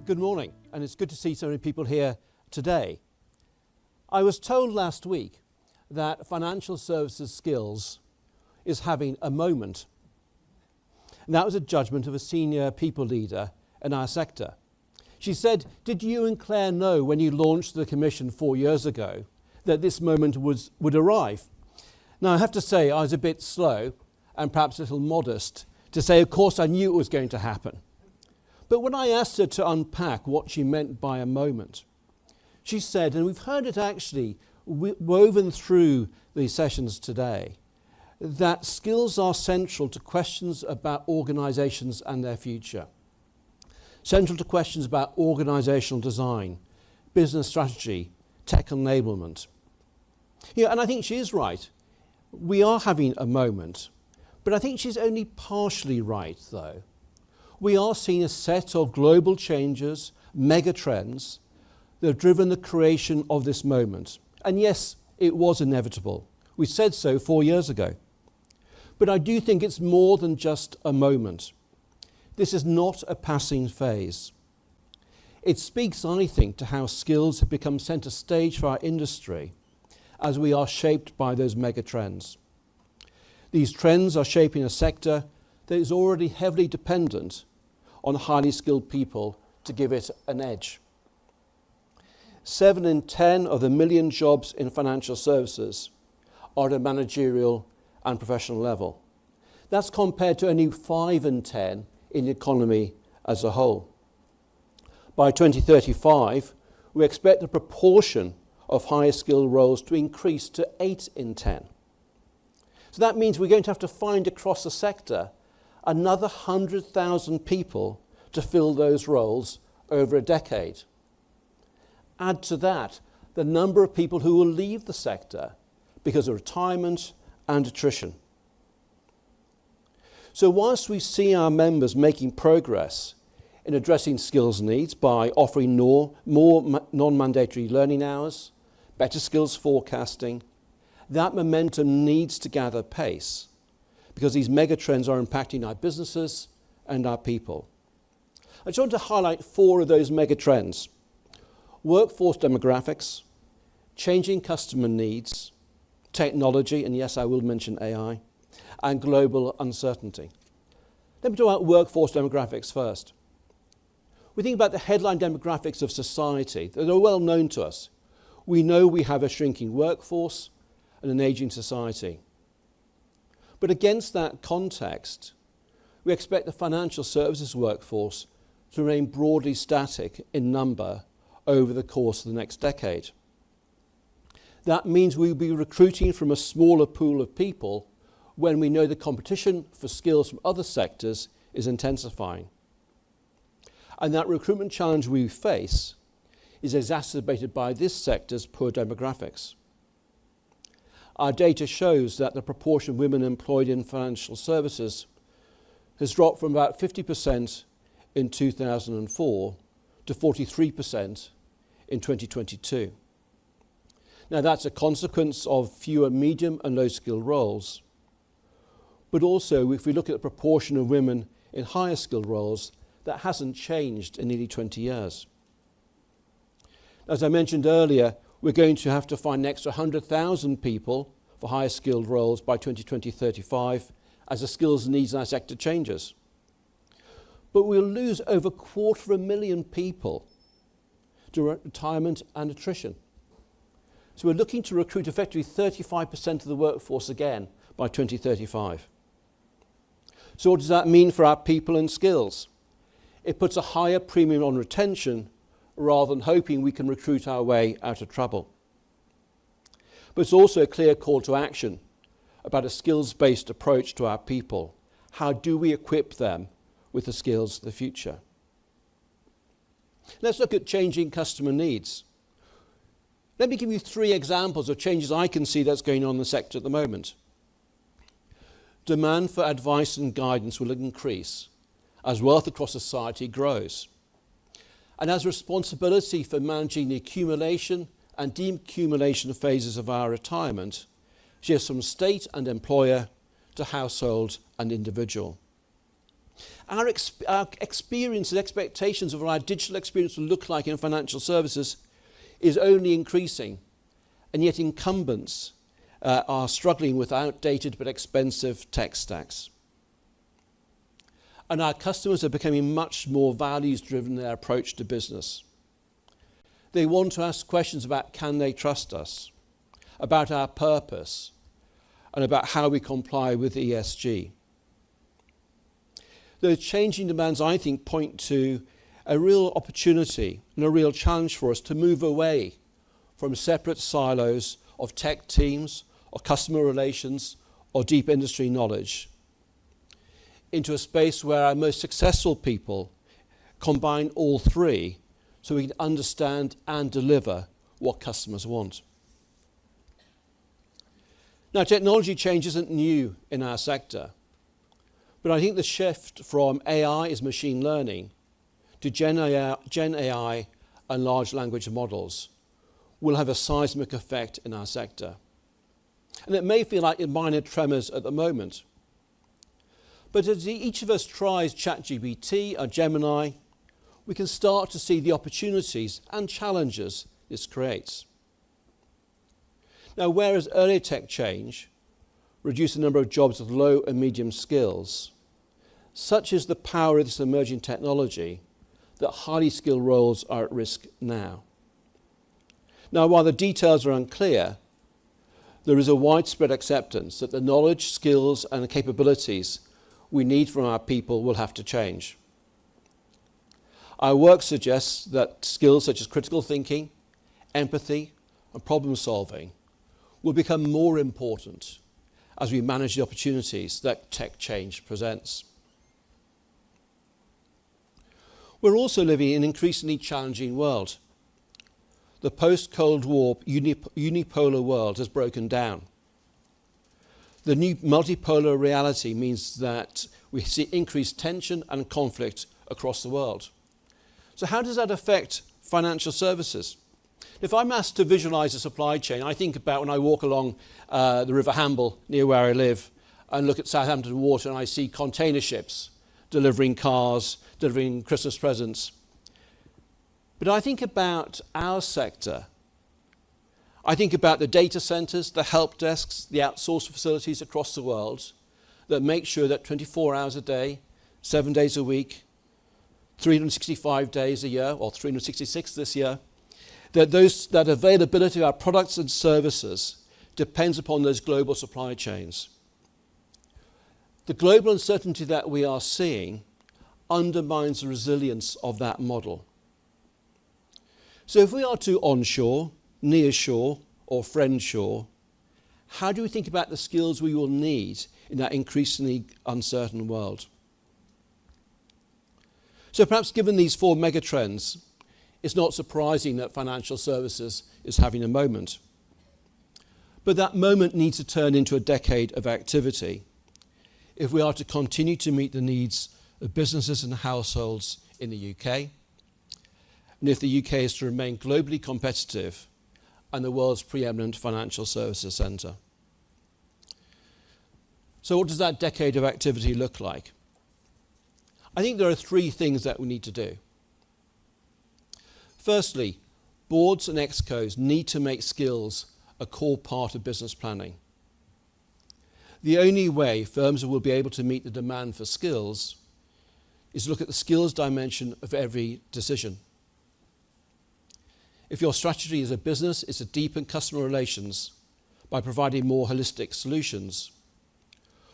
Good morning, and it's good to see so many people here today. I was told last week that financial services skills is having a moment. And that was a judgment of a senior people leader in our sector. She said, "Did you and Claire know when you launched the commission 4 years ago that this moment would arrive?" Now, I have to say I was a bit slow and perhaps a little modest to say, of course, I knew it was going to happen. But when I asked her to unpack what she meant by a moment, she said, and we've heard it actually woven through these sessions today, that skills are central to questions about organisations and their future. Central to questions about organisational design, business strategy, tech enablement. And I think she is right. We are having a moment, but I think she's only partially right, though. We are seeing a set of global changes, mega trends, that have driven the creation of this moment. And yes, it was inevitable. We said so 4 years ago. But I do think it's more than just a moment. This is not a passing phase. It speaks, I think, to how skills have become centre stage for our industry as we are shaped by those mega trends. These trends are shaping a sector that is already heavily dependent on highly skilled people to give it an edge. 7 in 10 of the million jobs in financial services are at a managerial and professional level. That's compared to only 5 in 10 in the economy as a whole. By 2035, we expect the proportion of higher skilled roles to increase to 8 in 10. So that means we're going to have to find across the sector another 100,000 people to fill those roles over a decade. Add to that the number of people who will leave the sector because of retirement and attrition. So whilst we see our members making progress in addressing skills needs by offering more non-mandatory learning hours, better skills forecasting, that momentum needs to gather pace because these mega trends are impacting our businesses and our people. I just want to highlight 4 of those mega trends: workforce demographics, changing customer needs, technology, and yes, I will mention AI, and global uncertainty. Let me talk about workforce demographics first. We think about the headline demographics of society that are well known to us. We know we have a shrinking workforce and an aging society. But against that context, we expect the financial services workforce to remain broadly static in number over the course of the next decade. That means we'll be recruiting from a smaller pool of people when we know the competition for skills from other sectors is intensifying. And that recruitment challenge we face is exacerbated by this sector's poor demographics. Our data shows that the proportion of women employed in financial services has dropped from about 50% in 2004 to 43% in 2022. Now that's a consequence of fewer medium and low skilled roles. But also, if we look at the proportion of women in higher skilled roles, that hasn't changed in nearly 20 years. As I mentioned earlier, we're going to have to find an extra 100,000 people for higher skilled roles by 2035 as the skills needs in our sector changes. But we'll lose over 250,000 people to retirement and attrition. So we're looking to recruit effectively 35% of the workforce again by 2035. So what does that mean for our people and skills? It puts a higher premium on retention rather than hoping we can recruit our way out of trouble. But it's also a clear call to action about a skills-based approach to our people. How do we equip them with the skills of the future? Let's look at changing customer needs. Let me give you 3 examples of changes I can see that's going on in the sector at the moment. Demand for advice and guidance will increase as wealth across society grows. And as responsibility for managing the accumulation and decumulation phases of our retirement shifts from state and employer to household and individual. Our experience and expectations of what our digital experience will look like in financial services is only increasing, and yet incumbents are struggling with outdated but expensive tech stacks. And our customers are becoming much more values-driven in their approach to business. They want to ask questions about can they trust us, about our purpose, and about how we comply with ESG. Those changing demands, I think, point to a real opportunity and a real challenge for us to move away from separate silos of tech teams or customer relations or deep industry knowledge into a space where our most successful people combine all three so we can understand and deliver what customers want. Now, technology change isn't new in our sector, but I think the shift from AI is machine learning to Gen AI and large language models will have a seismic effect in our sector. And it may feel like minor tremors at the moment, but as each of us tries ChatGPT or Gemini, we can start to see the opportunities and challenges this creates. Now, whereas earlier tech change reduced the number of jobs with low and medium skills, such is the power of this emerging technology that highly skilled roles are at risk now. Now, while the details are unclear, there is a widespread acceptance that the knowledge, skills, and capabilities we need from our people will have to change. Our work suggests that skills such as critical thinking, empathy, and problem solving will become more important as we manage the opportunities that tech change presents. We're also living in an increasingly challenging world. The post-Cold War unipolar world has broken down. The new multipolar reality means that we see increased tension and conflict across the world. So how does that affect financial services? If I'm asked to visualize a supply chain, I think about when I walk along the River Hamble near where I live and look at Southampton Water and I see container ships delivering cars, delivering Christmas presents. But I think about our sector. I think about the data centers, the help desks, the outsourced facilities across the world that make sure that 24 hours a day, 7 days a week, 365 days a year, or 366 this year, that availability of our products and services depends upon those global supply chains. The global uncertainty that we are seeing undermines the resilience of that model. So if we are to onshore, nearshore, or friendshore, how do we think about the skills we will need in that increasingly uncertain world? So perhaps given these four megatrends, it's not surprising that financial services is having a moment. But that moment needs to turn into a decade of activity if we are to continue to meet the needs of businesses and households in the UK, and if the UK is to remain globally competitive and the world's preeminent financial services centre. So what does that decade of activity look like? I think there are three things that we need to do. Firstly, boards and excos need to make skills a core part of business planning. The only way firms will be able to meet the demand for skills is to look at the skills dimension of every decision. If your strategy as a business is to deepen customer relations by providing more holistic solutions,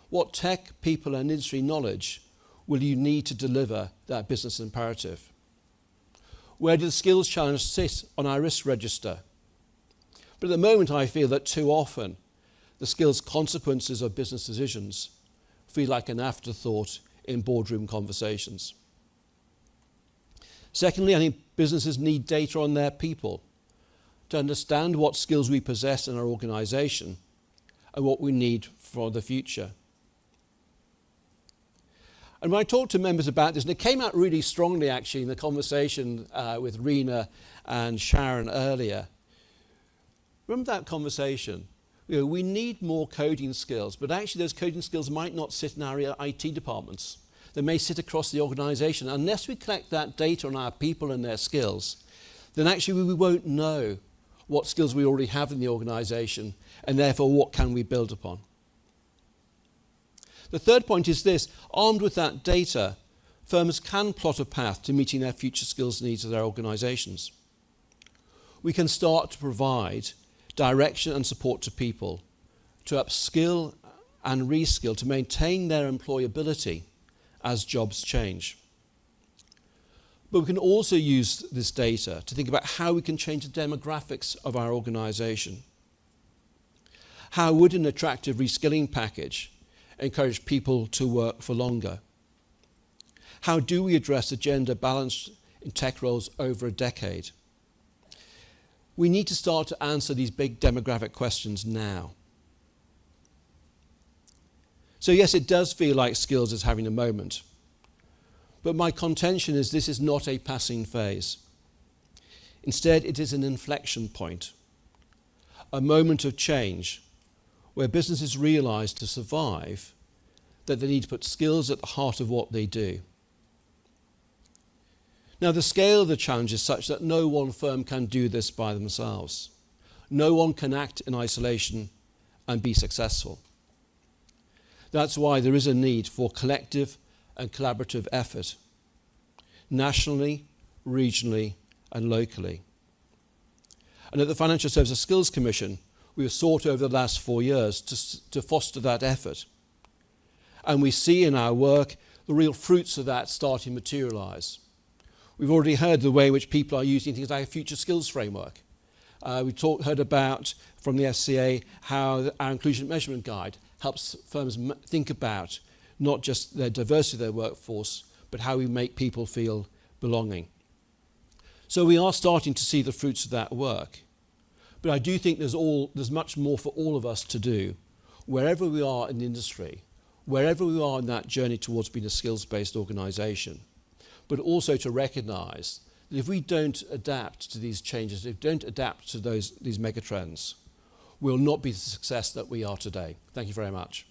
what tech, people, and industry knowledge will you need to deliver that business imperative? Where do the skills challenge sit on our risk register? But at the moment, I feel that too often, the skills consequences of business decisions feel like an afterthought in boardroom conversations. Secondly, I think businesses need data on their people to understand what skills we possess in our organisation and what we need for the future. And when I talked to members about this, and it came out really strongly actually in the conversation with Rena and Sharon earlier. Remember that conversation? You know, we need more coding skills, but actually those coding skills might not sit in our IT departments. that may sit across the organisation. Unless we collect that data on our people and their skills, then actually we won't know what skills we already have in the organisation, and therefore what can we build upon. The third point is this: armed with that data, firms can plot a path to meeting their future skills needs of their organisations. We can start to provide direction and support to people to upskill and reskill to maintain their employability as jobs change. But we can also use this data to think about how we can change the demographics of our organisation. How would an attractive reskilling package encourage people to work for longer? How do we address the gender balance in tech roles over a decade? We need to start to answer these big demographic questions now. So yes, it does feel like skills is having a moment. But my contention is this is not a passing phase. Instead, it is an inflection point, a moment of change where businesses realise to survive that they need to put skills at the heart of what they do. Now, the scale of the challenge is such that no one firm can do this by themselves. No one can act in isolation and be successful. That's why there is a need for collective and collaborative effort, nationally, regionally, and locally. And at the Financial Services Skills Commission, we have sought over the last 4 years to foster that effort. And we see in our work the real fruits of that starting to materialise. We've already heard the way in which people are using things like a future skills framework. We heard about, from the FCA, how our inclusion measurement guide helps firms think about not just the diversity of their workforce, but how we make people feel belonging. So we are starting to see the fruits of that work. But I do think there's much more for all of us to do, wherever we are in the industry, wherever we are in that journey towards being a skills-based organisation, but also to recognise that if we don't adapt to these changes, if we don't adapt to these megatrends, we'll not be the success that we are today. Thank you very much.